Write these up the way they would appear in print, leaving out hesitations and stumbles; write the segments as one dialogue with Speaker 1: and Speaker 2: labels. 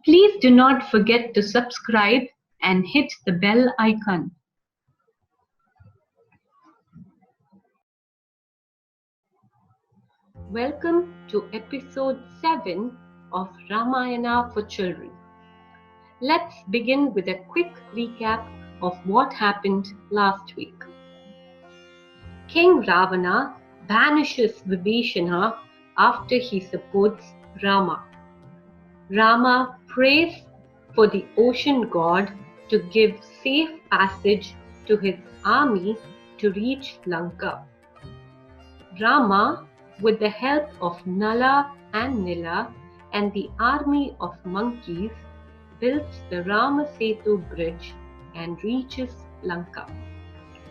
Speaker 1: Please do not forget to subscribe and hit the bell icon. Welcome to episode 7 of Ramayana for Children. Let's begin with a quick recap of what happened last week. King Ravana banishes Vibhishana after he supports Rama. Rama prays for the ocean god to give safe passage to his army to reach Lanka. Rama, with the help of Nala and Nila and the army of monkeys, builds the Rama Setu bridge and reaches Lanka.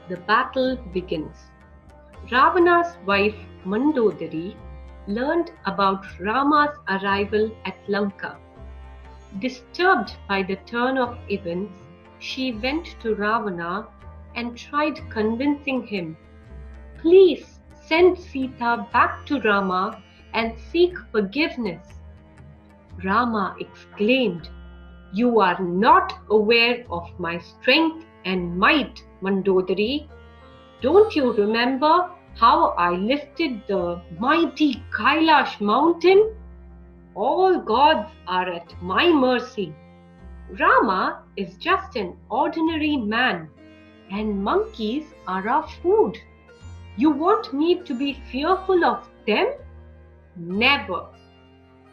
Speaker 1: The battle begins. Ravana's wife Mandodari learned about Rama's arrival at Lanka. Disturbed by the turn of events, she went to Ravana and tried convincing him, "Please send Sita back to Rama and seek forgiveness." Rama exclaimed, "You are not aware of my strength and might, Mandodari. Don't you remember how I lifted the mighty Kailash mountain? All gods are at my mercy. Rama is just an ordinary man, and monkeys are our food. You want me to be fearful of them? Never."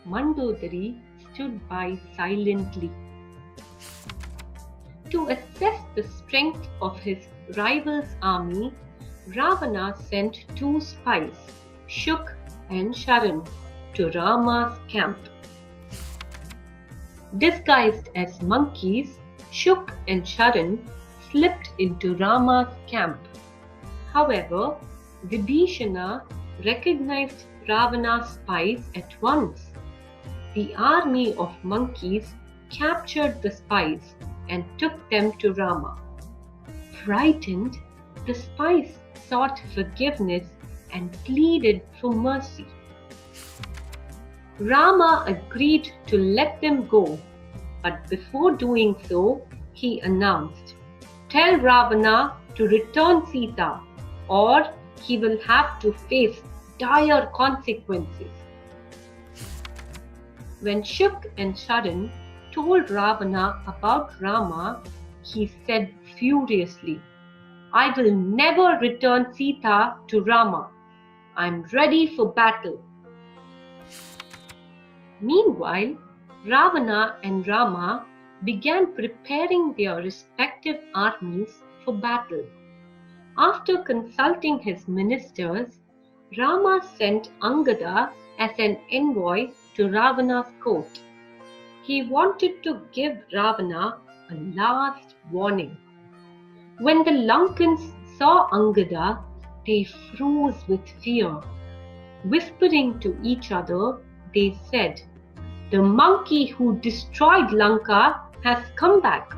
Speaker 1: Mandodari stood by silently. To assess the strength of his rival's army, Ravana sent 2 spies, Shuk and Sharan, to Rama's camp. Disguised as monkeys, Shuk and Sharan slipped into Rama's camp. However, Vibhishana recognized Ravana's spies at once. The army of monkeys captured the spies and took them to Rama. Frightened, the spies sought forgiveness and pleaded for mercy. Rama agreed to let them go, but before doing so, he announced, "Tell Ravana to return Sita, or he will have to face dire consequences." When Shuk and Sharan told Ravana about Rama, he said furiously, "I will never return Sita to Rama. I am ready for battle." Meanwhile, Ravana and Rama began preparing their respective armies for battle. After consulting his ministers, Rama sent Angada as an envoy to Ravana's court. He wanted to give Ravana a last warning. When the Lankans saw Angada, they froze with fear. Whispering to each other, they said, "The monkey who destroyed Lanka has come back.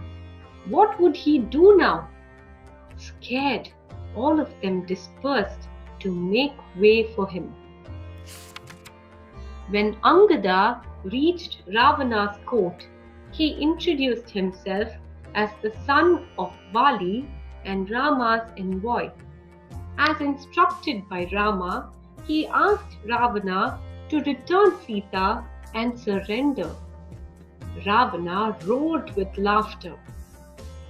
Speaker 1: What would he do now?" Scared, all of them dispersed to make way for him. When Angada reached Ravana's court, he introduced himself as the son of Vali and Rama's envoy. As instructed by Rama, he asked Ravana to return Sita and surrender. Ravana roared with laughter.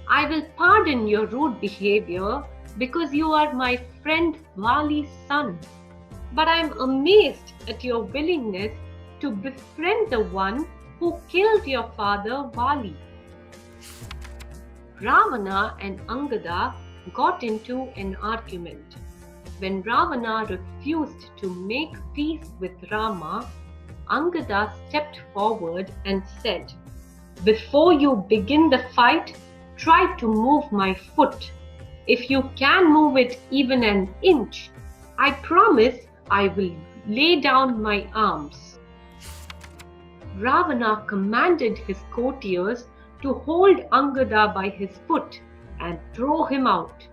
Speaker 1: "I will pardon your rude behavior because you are my friend Vali's son. But I am amazed at your willingness to befriend the one who killed your father Vali." Ravana and Angada got into an argument. When Ravana refused to make peace with Rama, Angada stepped forward and said, "Before you begin the fight, try to move my foot. If you can move it even an inch, I promise I will lay down my arms." Ravana commanded his courtiers to hold Angada by his foot and throw him out.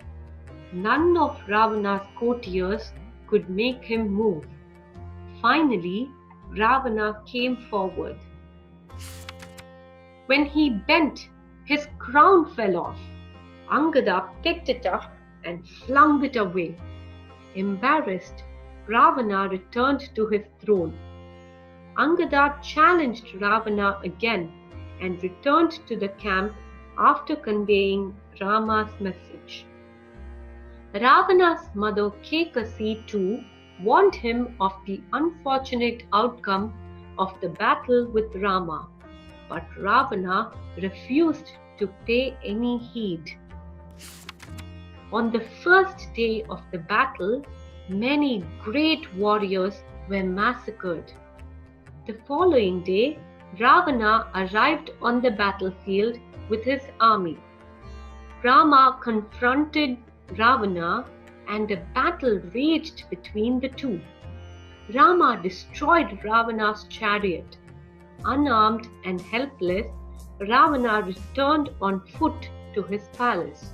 Speaker 1: None of Ravana's courtiers could make him move. Finally, Ravana came forward. When he bent, his crown fell off. Angada picked it up and flung it away. Embarrassed, Ravana returned to his throne. Angada challenged Ravana again and returned to the camp after conveying Rama's message. Ravana's mother Kekasi too warned him of the unfortunate outcome of the battle with Rama, but Ravana refused to pay any heed. On the first day of the battle, many great warriors were massacred. The following day, Ravana arrived on the battlefield with his army. Rama confronted Ravana and a battle raged between the two. Rama destroyed Ravana's chariot. Unarmed and helpless, Ravana returned on foot to his palace.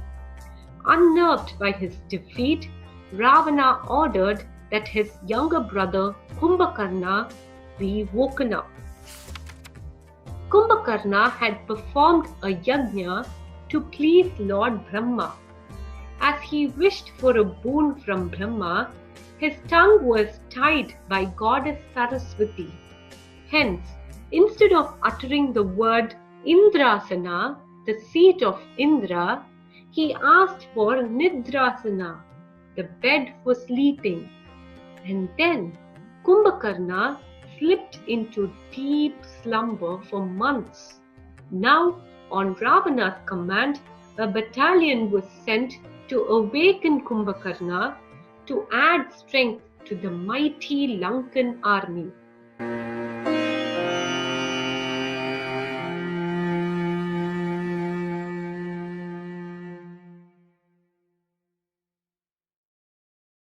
Speaker 1: Unnerved by his defeat, Ravana ordered that his younger brother Kumbhakarna be woken up. Kumbhakarna had performed a yajna to please Lord Brahma. As he wished for a boon from Brahma, his tongue was tied by goddess Saraswati. Hence, instead of uttering the word Indrasana, the seat of Indra, he asked for Nidrasana, the bed for sleeping. And then Kumbhakarna slipped into deep slumber for months. Now, on Ravana's command, a battalion was sent to awaken Kumbhakarna to add strength to the mighty Lankan army.